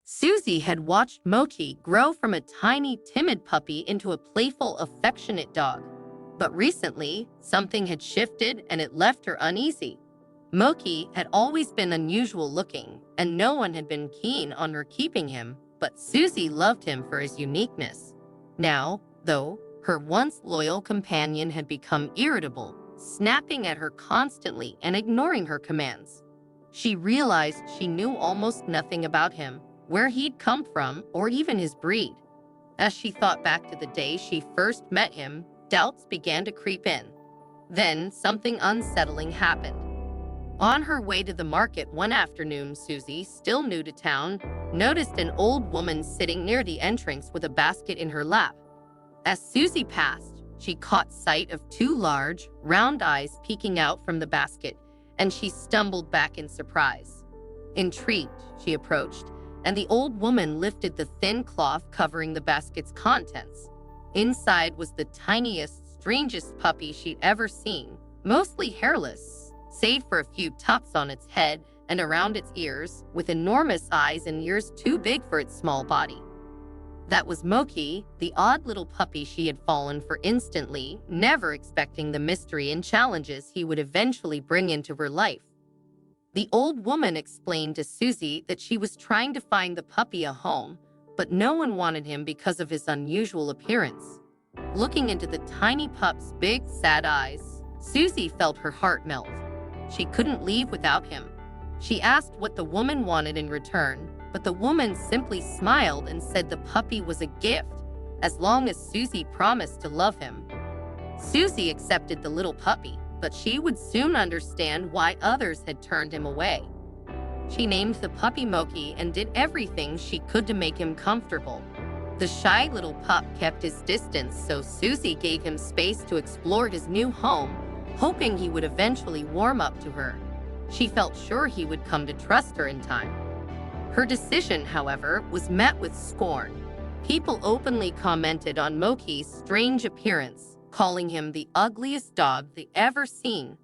Susie had watched Moki grow from a tiny, timid puppy into a playful, affectionate dog. But recently, something had shifted and it left her uneasy. Moki had always been unusual looking, and no one had been keen on her keeping him, but Susie loved him for his uniqueness. Now, though, her once loyal companion had become irritable, snapping at her constantly and ignoring her commands. She realized she knew almost nothing about him, where he'd come from, or even his breed. As she thought back to the day she first met him, doubts began to creep in. Then something unsettling happened. On her way to the market one afternoon, Susie, still new to town, noticed an old woman sitting near the entrance with a basket in her lap. As Susie passed, she caught sight of two large, round eyes peeking out from the basket, and she stumbled back in surprise. Intrigued, she approached, and the old woman lifted the thin cloth covering the basket's contents. Inside was the tiniest, strangest puppy she'd ever seen, mostly hairless, save for a few tufts on its head and around its ears, with enormous eyes and ears too big for its small body. That was Moki, the odd little puppy she had fallen for instantly, never expecting the mystery and challenges he would eventually bring into her life. The old woman explained to Susie that she was trying to find the puppy a home, but no one wanted him because of his unusual appearance. Looking into the tiny pup's big, sad eyes, Susie felt her heart melt. She couldn't leave without him. She asked what the woman wanted in return, but the woman simply smiled and said the puppy was a gift, as long as Susie promised to love him. Susie accepted the little puppy, but she would soon understand why others had turned him away. She named the puppy Moki and did everything she could to make him comfortable. The shy little pup kept his distance, so Susie gave him space to explore his new home, hoping he would eventually warm up to her. She felt sure he would come to trust her in time. Her decision, however, was met with scorn. People openly commented on Moki's strange appearance, calling him the ugliest dog they ever seen.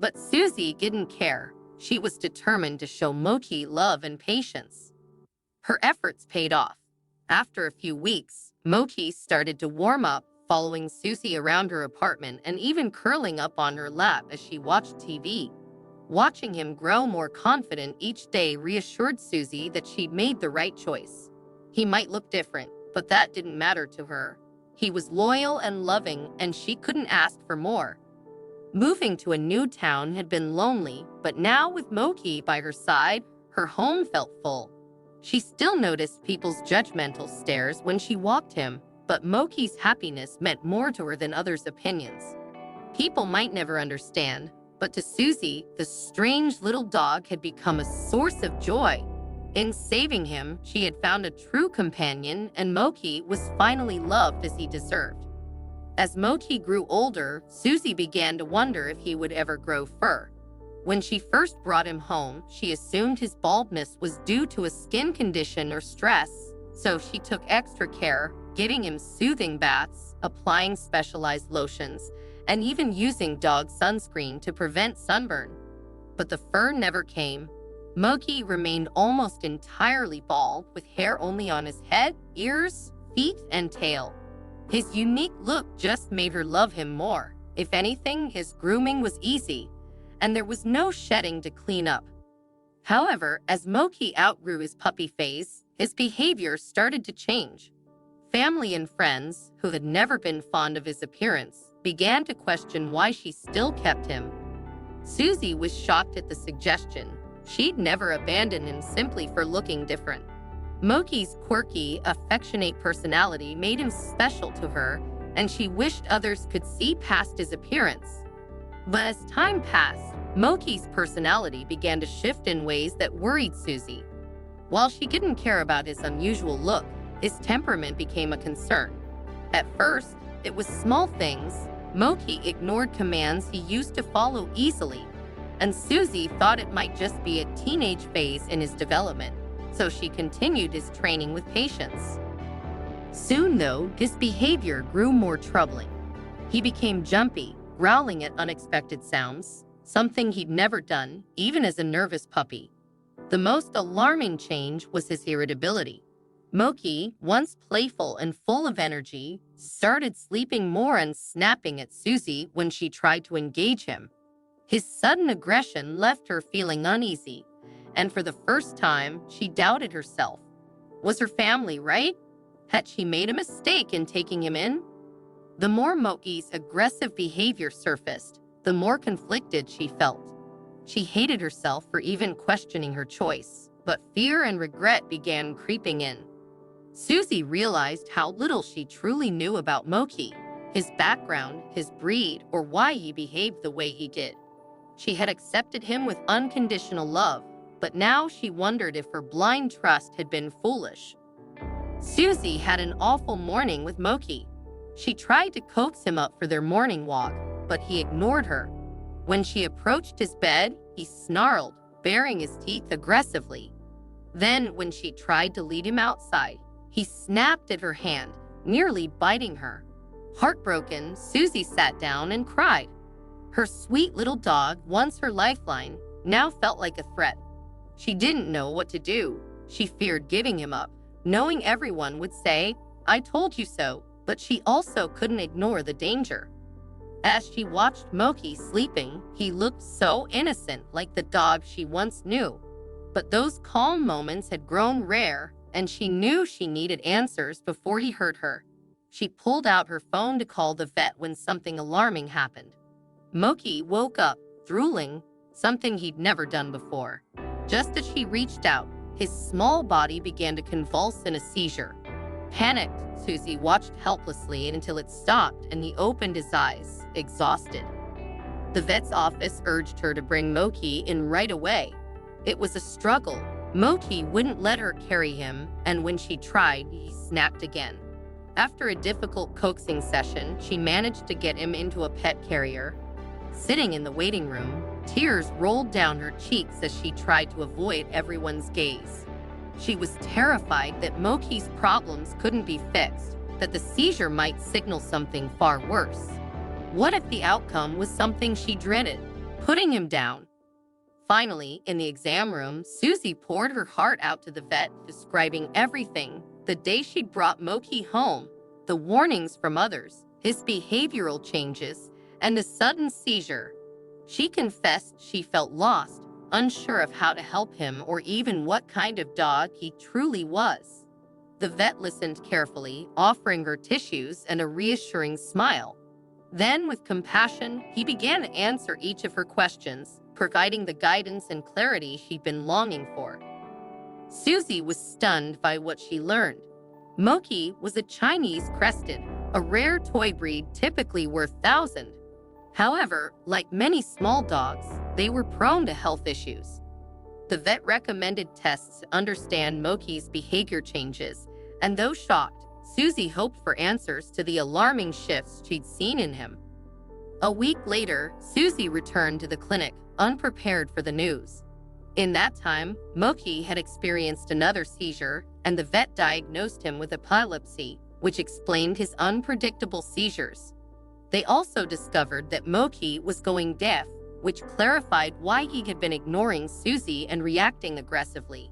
But Susie didn't care. She was determined to show Moki love and patience. Her efforts paid off. After a few weeks, Moki started to warm up, following Susie around her apartment and even curling up on her lap as she watched TV. Watching him grow more confident each day reassured Susie that she'd made the right choice. He might look different, but that didn't matter to her. He was loyal and loving, and she couldn't ask for more. Moving to a new town had been lonely, but now with Moki by her side, her home felt full. She still noticed people's judgmental stares when she walked him, but Moki's happiness meant more to her than others' opinions. People might never understand, but to Susie, the strange little dog had become a source of joy. In saving him, she had found a true companion, and Moki was finally loved as he deserved. As Moki grew older, Susie began to wonder if he would ever grow fur. When she first brought him home, she assumed his baldness was due to a skin condition or stress, so she took extra care, giving him soothing baths, applying specialized lotions, and even using dog sunscreen to prevent sunburn. But the fur never came. Moki remained almost entirely bald, with hair only on his head, ears, feet, and tail. His unique look just made her love him more. If anything, his grooming was easy, and there was no shedding to clean up. However, as Moki outgrew his puppy phase, his behavior started to change. Family and friends, who had never been fond of his appearance, began to question why she still kept him. Susie was shocked at the suggestion. She'd never abandoned him simply for looking different. Moki's quirky, affectionate personality made him special to her, and she wished others could see past his appearance. But as time passed, Moki's personality began to shift in ways that worried Susie. While she didn't care about his unusual look, his temperament became a concern. At first, it was small things. Moki ignored commands he used to follow easily, and Susie thought it might just be a teenage phase in his development, so she continued his training with patience. Soon, though, his behavior grew more troubling. He became jumpy, growling at unexpected sounds, something he'd never done, even as a nervous puppy. The most alarming change was his irritability. Moki, once playful and full of energy, started sleeping more and snapping at Susie when she tried to engage him. His sudden aggression left her feeling uneasy, and for the first time, she doubted herself. Was her family right? Had she made a mistake in taking him in? The more Moki's aggressive behavior surfaced, the more conflicted she felt. She hated herself for even questioning her choice, but fear and regret began creeping in. Susie realized how little she truly knew about Moki, his background, his breed, or why he behaved the way he did. She had accepted him with unconditional love, but now she wondered if her blind trust had been foolish. Susie had an awful morning with Moki. She tried to coax him up for their morning walk, but he ignored her. When she approached his bed, he snarled, baring his teeth aggressively. Then, when she tried to lead him outside, he snapped at her hand, nearly biting her. Heartbroken, Susie sat down and cried. Her sweet little dog, once her lifeline, now felt like a threat. She didn't know what to do. She feared giving him up, knowing everyone would say, "I told you so," but she also couldn't ignore the danger. As she watched Moki sleeping, he looked so innocent, like the dog she once knew. But those calm moments had grown rare, and she knew she needed answers before he hurt her. She pulled out her phone to call the vet when something alarming happened. Moki woke up, drooling, something he'd never done before. Just as she reached out, his small body began to convulse in a seizure. Panicked, Susie watched helplessly until it stopped and he opened his eyes, exhausted. The vet's office urged her to bring Moki in right away. It was a struggle. Moki wouldn't let her carry him, and when she tried, he snapped again. After a difficult coaxing session, she managed to get him into a pet carrier. Sitting in the waiting room, tears rolled down her cheeks as she tried to avoid everyone's gaze. She was terrified that Moki's problems couldn't be fixed, that the seizure might signal something far worse. What if the outcome was something she dreaded, putting him down? Finally, in the exam room, Susie poured her heart out to the vet, describing everything: the day she'd brought Moki home, the warnings from others, his behavioral changes, and the sudden seizure. She confessed she felt lost, unsure of how to help him or even what kind of dog he truly was. The vet listened carefully, offering her tissues and a reassuring smile. Then, with compassion, he began to answer each of her questions, providing the guidance and clarity she'd been longing for. Susie was stunned by what she learned. Moki was a Chinese crested, a rare toy breed typically worth thousands. However, like many small dogs, they were prone to health issues. The vet recommended tests to understand Moki's behavior changes, and though shocked, Susie hoped for answers to the alarming shifts she'd seen in him. A week later, Susie returned to the clinic, unprepared for the news. In that time, Moki had experienced another seizure, and the vet diagnosed him with epilepsy, which explained his unpredictable seizures. They also discovered that Moki was going deaf, which clarified why he had been ignoring Susie and reacting aggressively.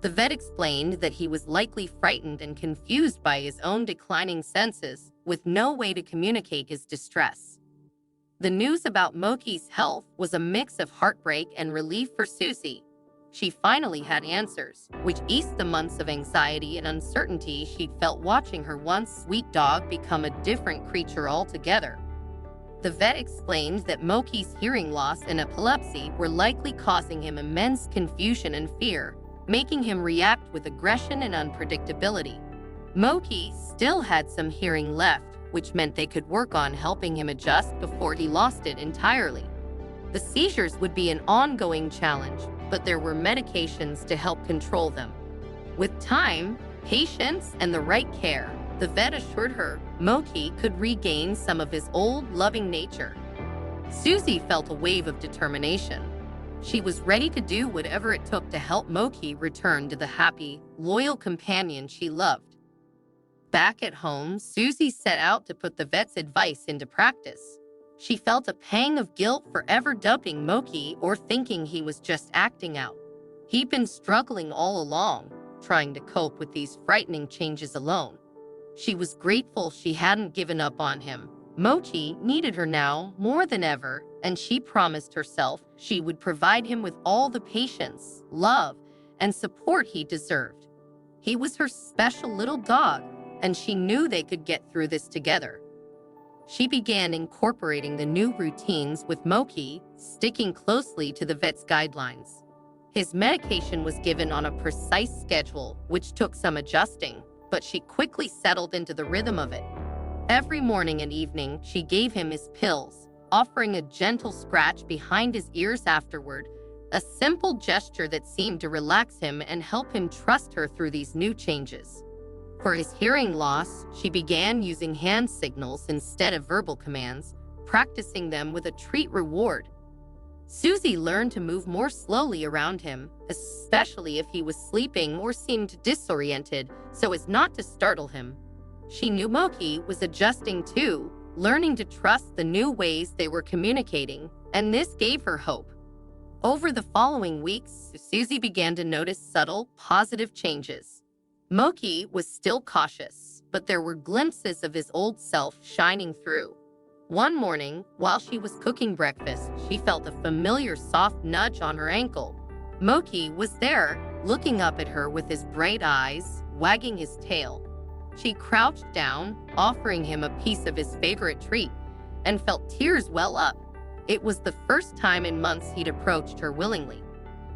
The vet explained that he was likely frightened and confused by his own declining senses, with no way to communicate his distress. The news about Moki's health was a mix of heartbreak and relief for Susie. She finally had answers, which eased the months of anxiety and uncertainty she'd felt watching her once sweet dog become a different creature altogether. The vet explained that Moki's hearing loss and epilepsy were likely causing him immense confusion and fear, making him react with aggression and unpredictability. Moki still had some hearing left, which meant they could work on helping him adjust before he lost it entirely. The seizures would be an ongoing challenge, but there were medications to help control them. With time, patience, and the right care, the vet assured her Moki could regain some of his old, loving nature. Susie felt a wave of determination. She was ready to do whatever it took to help Moki return to the happy, loyal companion she loved. Back at home, Susie set out to put the vet's advice into practice. She felt a pang of guilt for ever dumping Moki or thinking he was just acting out. He'd been struggling all along, trying to cope with these frightening changes alone. She was grateful she hadn't given up on him. Mochi needed her now more than ever, and she promised herself she would provide him with all the patience, love, and support he deserved. He was her special little dog, and she knew they could get through this together. She began incorporating the new routines with Moki, sticking closely to the vet's guidelines. His medication was given on a precise schedule, which took some adjusting, but she quickly settled into the rhythm of it. Every morning and evening, she gave him his pills, offering a gentle scratch behind his ears afterward, a simple gesture that seemed to relax him and help him trust her through these new changes. For his hearing loss, she began using hand signals instead of verbal commands, practicing them with a treat reward. Susie learned to move more slowly around him, especially if he was sleeping or seemed disoriented, so as not to startle him. She knew Moki was adjusting too, learning to trust the new ways they were communicating, and this gave her hope. Over the following weeks, Susie began to notice subtle, positive changes. Moki was still cautious, but there were glimpses of his old self shining through. One morning, while she was cooking breakfast, she felt a familiar soft nudge on her ankle. Moki was there, looking up at her with his bright eyes, wagging his tail. She crouched down, offering him a piece of his favorite treat, and felt tears well up. It was the first time in months he'd approached her willingly.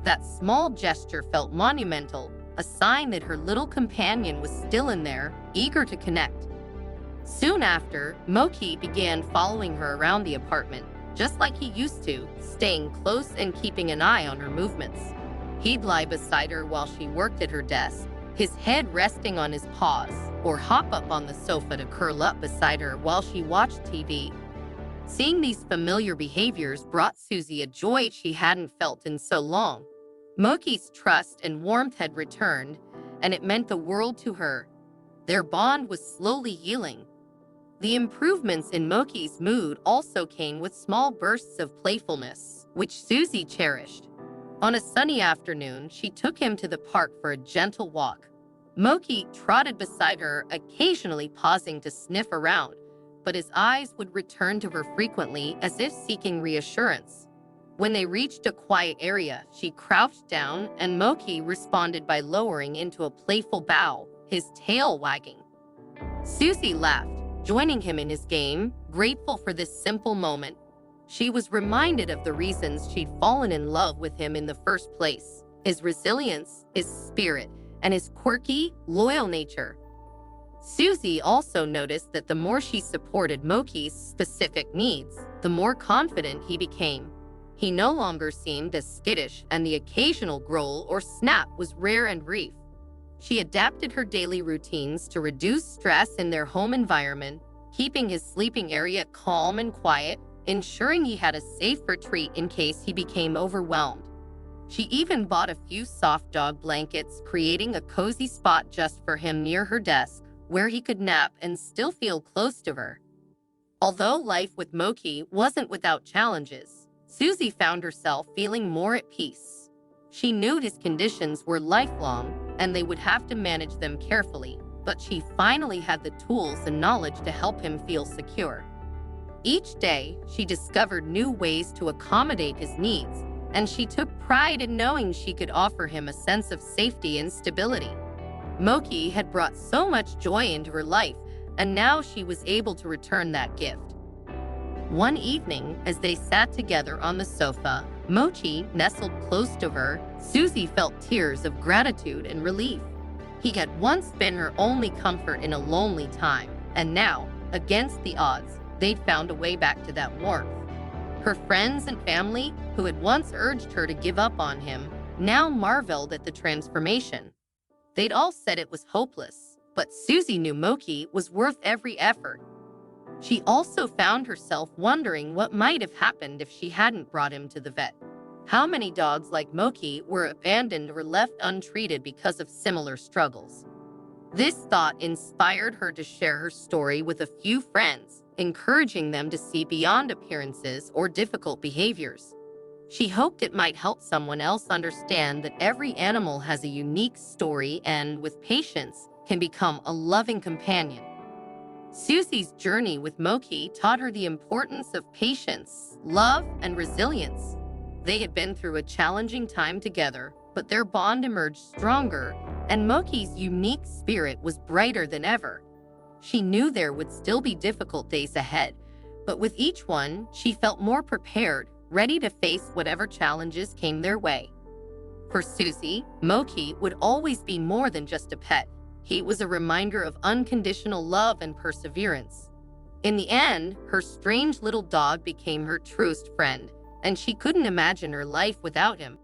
That small gesture felt monumental, a sign that her little companion was still in there, eager to connect. Soon after, Moki began following her around the apartment, just like he used to, staying close and keeping an eye on her movements. He'd lie beside her while she worked at her desk, his head resting on his paws, or hop up on the sofa to curl up beside her while she watched TV. Seeing these familiar behaviors brought Susie a joy she hadn't felt in so long. Moki's trust and warmth had returned, and it meant the world to her. Their bond was slowly healing. The improvements in Moki's mood also came with small bursts of playfulness, which Susie cherished. On a sunny afternoon, she took him to the park for a gentle walk. Moki trotted beside her, occasionally pausing to sniff around, but his eyes would return to her frequently as if seeking reassurance. When they reached a quiet area, she crouched down and Moki responded by lowering into a playful bow, his tail wagging. Susie laughed, joining him in his game, grateful for this simple moment. She was reminded of the reasons she'd fallen in love with him in the first place: his resilience, his spirit, and his quirky, loyal nature. Susie also noticed that the more she supported Moki's specific needs, the more confident he became. He no longer seemed as skittish, and the occasional growl or snap was rare and brief. She adapted her daily routines to reduce stress in their home environment, keeping his sleeping area calm and quiet, ensuring he had a safe retreat in case he became overwhelmed. She even bought a few soft dog blankets, creating a cozy spot just for him near her desk, where he could nap and still feel close to her. Although life with Moki wasn't without challenges, Susie found herself feeling more at peace. She knew his conditions were lifelong, and they would have to manage them carefully, but she finally had the tools and knowledge to help him feel secure. Each day, she discovered new ways to accommodate his needs, and she took pride in knowing she could offer him a sense of safety and stability. Moki had brought so much joy into her life, and now she was able to return that gift. One evening, as they sat together on the sofa, Mochi nestled close to her, Susie felt tears of gratitude and relief. He had once been her only comfort in a lonely time, and now, against the odds, they'd found a way back to that warmth. Her friends and family, who had once urged her to give up on him, now marveled at the transformation. They'd all said it was hopeless, but Susie knew Moki was worth every effort. She also found herself wondering what might have happened if she hadn't brought him to the vet. How many dogs like Moki were abandoned or left untreated because of similar struggles? This thought inspired her to share her story with a few friends, encouraging them to see beyond appearances or difficult behaviors. She hoped it might help someone else understand that every animal has a unique story and, with patience, can become a loving companion. Susie's journey with Moki taught her the importance of patience, love, and resilience. They had been through a challenging time together, but their bond emerged stronger, and Moki's unique spirit was brighter than ever. She knew there would still be difficult days ahead, but with each one, she felt more prepared, ready to face whatever challenges came their way. For Susie, Moki would always be more than just a pet. He was a reminder of unconditional love and perseverance. In the end, her strange little dog became her truest friend, and she couldn't imagine her life without him.